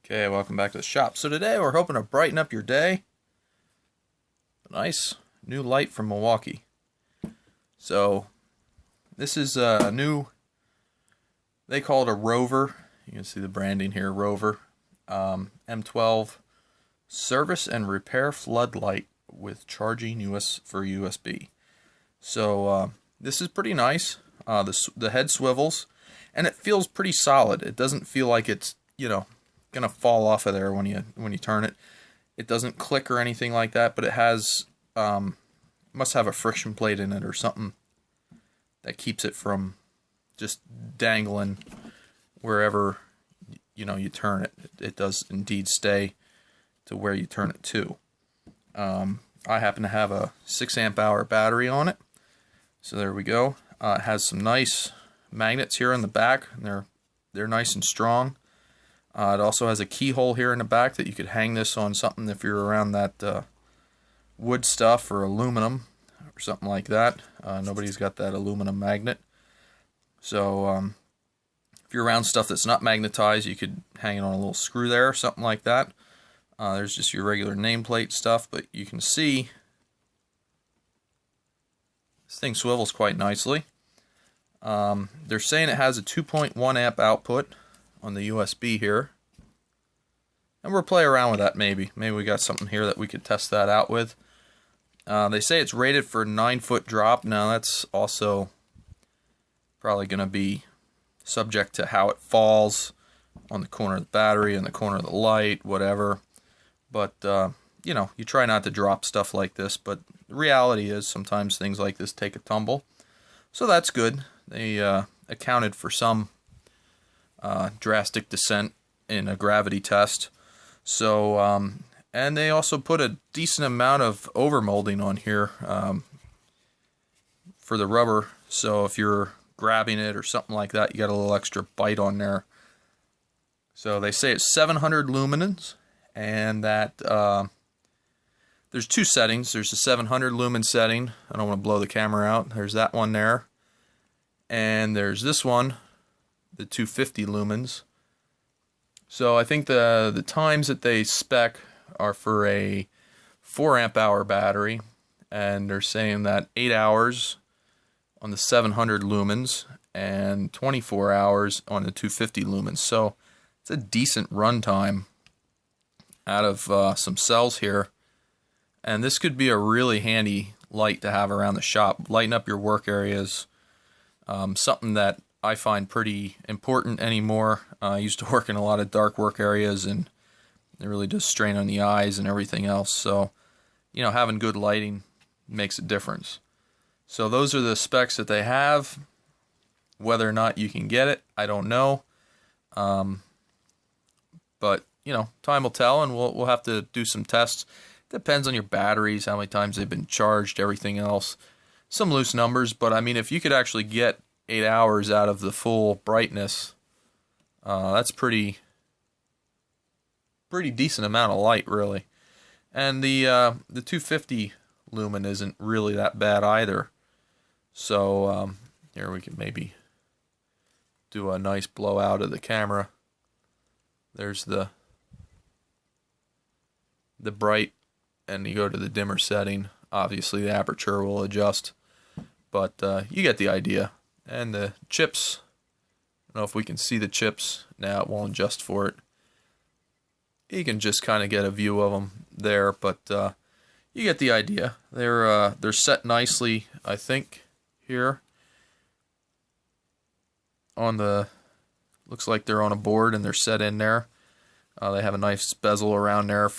Okay, welcome back to the shop. So today we're hoping to brighten up your day. A nice new light from Milwaukee. So this is a new, they call it a ROVER. You can see the branding here, ROVER. M12 service and repair floodlight with charging for USB. So this is pretty nice. The head swivels and it feels pretty solid. It doesn't feel like it's, gonna fall off of there when you turn it. It doesn't click or anything like that, but it has must have a friction plate in it or something that keeps it from just dangling wherever you turn it. It does indeed stay to where you turn it to. I happen to have a 6 amp hour battery on it, so there we go. It has some nice magnets here in the back, and they're nice and strong. It also has a keyhole here in the back that you could hang this on something if you're around that wood stuff or aluminum or something like that. Nobody's got that aluminum magnet. So if you're around stuff that's not magnetized, you could hang it on a little screw there or something like that. There's just your regular nameplate stuff, but you can see this thing swivels quite nicely. They're saying it has a 2.1 amp output on the USB here, and we'll play around with that. Maybe we got something here that we could test that out with. They say it's rated for 9-foot drop. Now that's also probably going to be subject to how it falls on the corner of the battery and the corner of the light, whatever. But you try not to drop stuff like this, but the reality is sometimes things like this take a tumble, so that's good. They accounted for some drastic descent in a gravity test. So and they also put a decent amount of overmolding on here for the rubber, so if you're grabbing it or something like that, you got a little extra bite on there. So they say it's 700 lumens, and that there's two settings. There's the 700 lumen setting. I don't want to blow the camera out. There's that one there, and there's this one, the 250 lumens. So I think the times that they spec are for a 4 amp hour battery, and they're saying that 8 hours on the 700 lumens and 24 hours on the 250 lumens. So it's a decent runtime out of some cells here, and this could be a really handy light to have around the shop. Lighten up your work areas. Something that I find pretty important anymore. I used to work in a lot of dark work areas, and it really does strain on the eyes and everything else. So, having good lighting makes a difference. So those are the specs that they have. Whether or not you can get it, I don't know. But, time will tell, and we'll have to do some tests. Depends on your batteries, how many times they've been charged, everything else. Some loose numbers, but I mean, if you could actually get 8 hours out of the full brightness, that's pretty decent amount of light, really. And the 250 lumen isn't really that bad either. So here we can maybe do a nice blowout of the camera. There's the bright, and you go to the dimmer setting. Obviously the aperture will adjust, but you get the idea. And the chips, I don't know if we can see the chips. Now it won't adjust for it. You can just kind of get a view of them there, but you get the idea. They're set nicely, I think, here. Looks like they're on a board and they're set in there. They have a nice bezel around there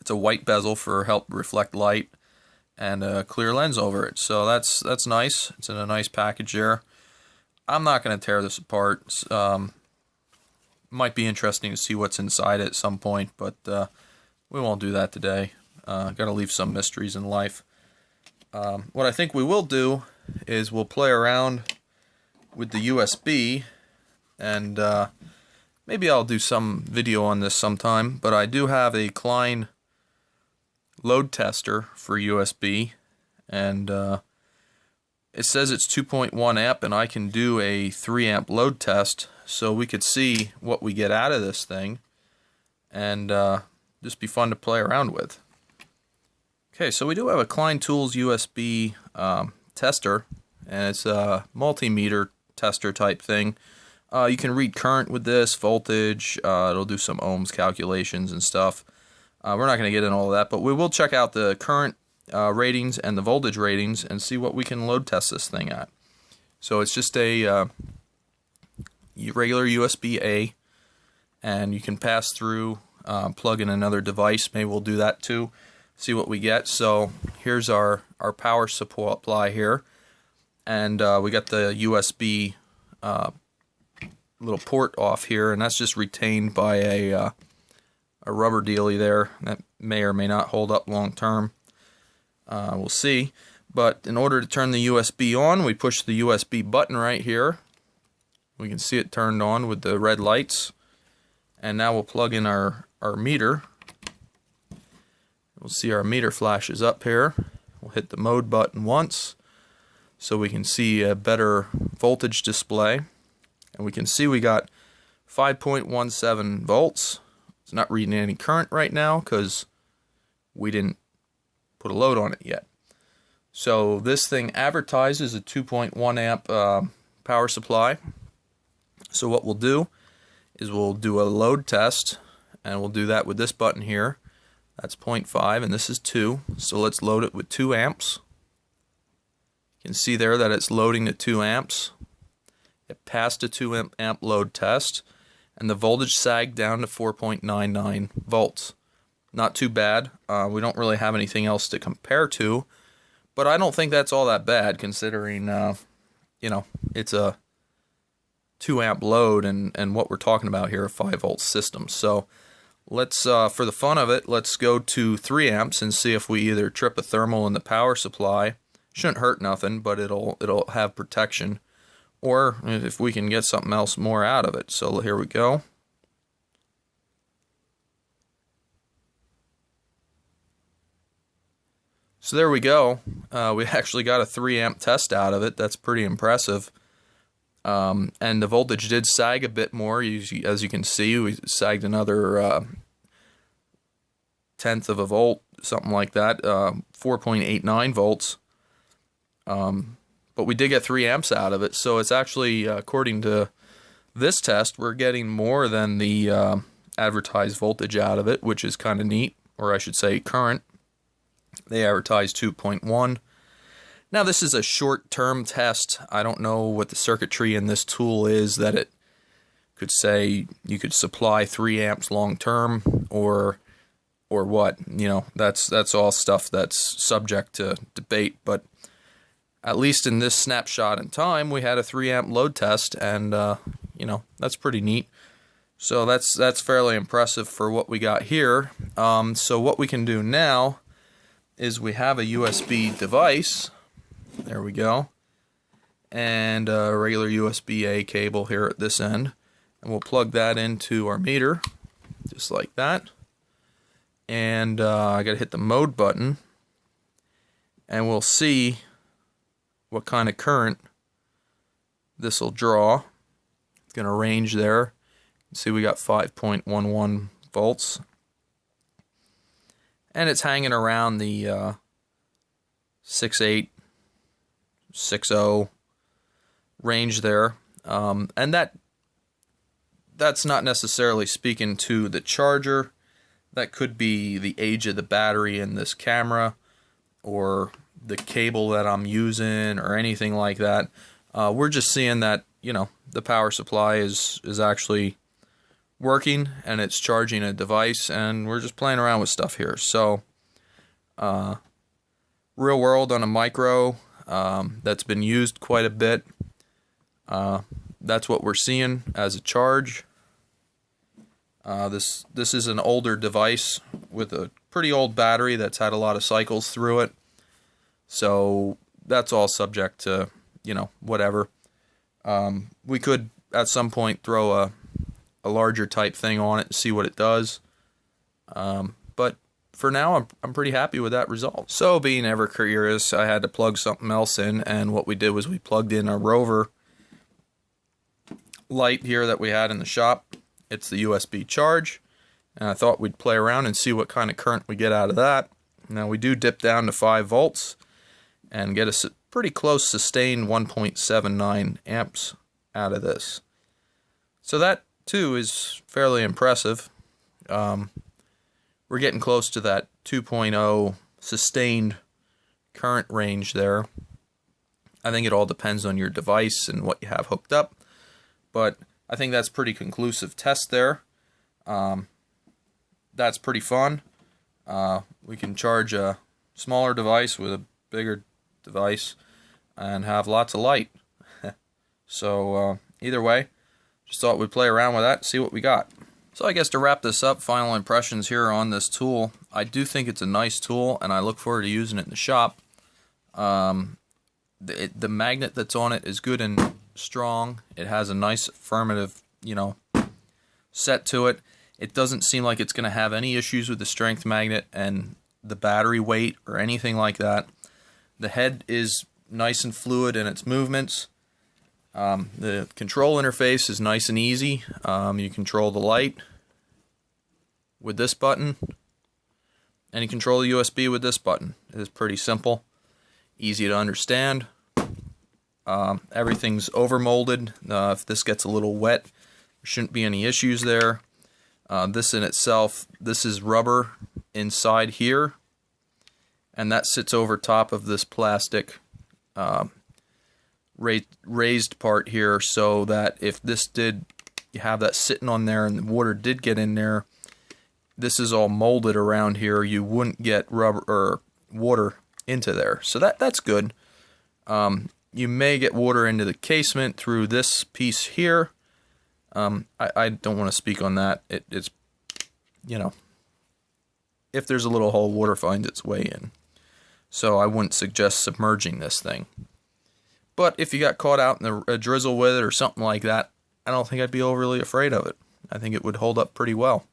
it's a white bezel for help reflect light, and a clear lens over it. So that's nice. It's in a nice package there. I'm not going to tear this apart. Might be interesting to see what's inside it at some point, but we won't do that today. Got to leave some mysteries in life. What I think we will do is we'll play around with the USB, and maybe I'll do some video on this sometime, but I do have a Klein load tester for USB, and it says it's 2.1 amp, and I can do a 3 amp load test, so we could see what we get out of this thing. and just be fun to play around with. Okay, so we do have a Klein Tools USB tester, and it's a multimeter tester type thing. You can read current with this, voltage, it'll do some ohms calculations and stuff. We're not going to get into all of that, but we will check out the current ratings and the voltage ratings and see what we can load test this thing at. So it's just a regular USB-A, and you can pass through, plug in another device. Maybe we'll do that too, see what we get. So here's our power supply here, and we got the USB little port off here, and that's just retained by a rubber dealie there that may or may not hold up long term. We'll see. But in order to turn the USB on, we push the USB button right here. We can see it turned on with the red lights. And now we'll plug in our meter. We'll see our meter flashes up here. We'll hit the mode button once so we can see a better voltage display. And we can see we got 5.17 volts. It's not reading any current right now because we didn't put a load on it yet. So this thing advertises a 2.1 amp power supply. So what we'll do is we'll do a load test, and we'll do that with this button here. That's 0.5 and this is 2. So let's load it with 2 amps. You can see there that it's loading to 2 amps. It passed a 2 amp load test, and the voltage sagged down to 4.99 volts. Not too bad. We don't really have anything else to compare to, but I don't think that's all that bad considering, you know, it's a 2 amp load and what we're talking about here, a 5 volt system. So let's, for the fun of it, let's go to 3 amps and see if we either trip a thermal in the power supply. Shouldn't hurt nothing, but it'll have protection, or if we can get something else more out of it. So here we go. So there we go. We actually got a 3 amp test out of it. That's pretty impressive. And the voltage did sag a bit more. As you can see, we sagged another tenth of a volt, something like that, 4.89 volts. But we did get 3 amps out of it, so it's actually, according to this test, we're getting more than the advertised voltage out of it, which is kind of neat, or I should say current. They advertise 2.1. Now this is a short-term test. I don't know what the circuitry in this tool is that it could say you could supply 3 amps long-term, or what. You know, that's all stuff that's subject to debate, but at least in this snapshot in time, we had a 3 amp load test, and you know, that's pretty neat. So that's fairly impressive for what we got here. So what we can do now is we have a USB device. There we go. And a regular USB-A cable here at this end. And we'll plug that into our meter, just like that. And I gotta hit the mode button, and we'll see what kind of current this will draw. It's going to range there. You can see we got 5.11 volts. And it's hanging around the 6.8, 6.0 range there. And that's not necessarily speaking to the charger. That could be the age of the battery in this camera, or the cable that I'm using, or anything like that. We're just seeing that, you know, the power supply is actually working, and it's charging a device, and we're just playing around with stuff here. So real world on a micro that's been used quite a bit. That's what we're seeing as a charge. This is an older device with a pretty old battery that's had a lot of cycles through it. So that's all subject to, you know, whatever. We could at some point throw a larger type thing on it and see what it does. But for now, I'm pretty happy with that result. So being ever curious, I had to plug something else in, and what we did was we plugged in a Rover light here that we had in the shop. It's the USB charge, And I thought we'd play around and see what kind of current we get out of that. Now we do dip down to 5 volts and get a pretty close sustained 1.79 amps out of this. So that too is fairly impressive. We're getting close to that 2.0 sustained current range there. I think it all depends on your device and what you have hooked up, but I think that's pretty conclusive test there. That's pretty fun. We can charge a smaller device with a bigger device and have lots of light. So either way, just thought we'd play around with that and see what we got. So I guess to wrap this up, final impressions here on this tool. I do think it's a nice tool, and I look forward to using it in the shop. The magnet that's on it is good and strong. It has a nice affirmative, set to it. It doesn't seem like it's going to have any issues with the strength magnet and the battery weight or anything like that. The head is nice and fluid in its movements. The control interface is nice and easy. You control the light with this button, and you control the USB with this button. It is pretty simple, easy to understand. Everything's overmolded. If this gets a little wet, there shouldn't be any issues there. This in itself, this is rubber inside here, and that sits over top of this plastic raised part here, so that if this did, you have that sitting on there and the water did get in there, this is all molded around here, you wouldn't get rubber or water into there. So that's good. You may get water into the casement through this piece here. I don't want to speak on that. It's, if there's a little hole, water finds its way in. So I wouldn't suggest submerging this thing. But if you got caught out in a drizzle with it or something like that, I don't think I'd be overly afraid of it. I think it would hold up pretty well.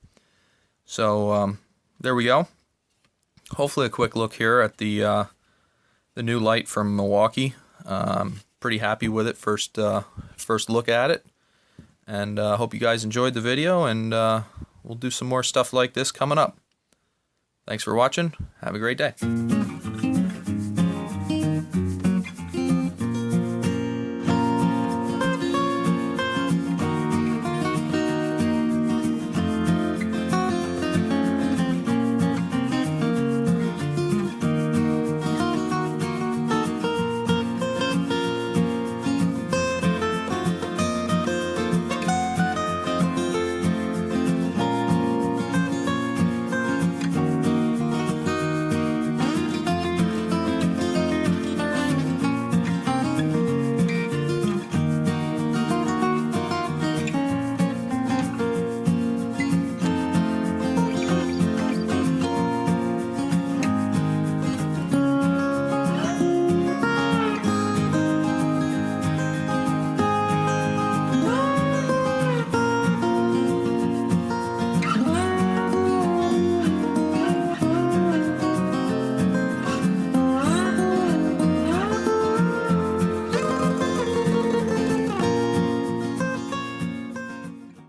So there we go. Hopefully a quick look here at the new light from Milwaukee. Pretty happy with it. First look at it. And hope you guys enjoyed the video, and we'll do some more stuff like this coming up. Thanks for watching. Have a great day.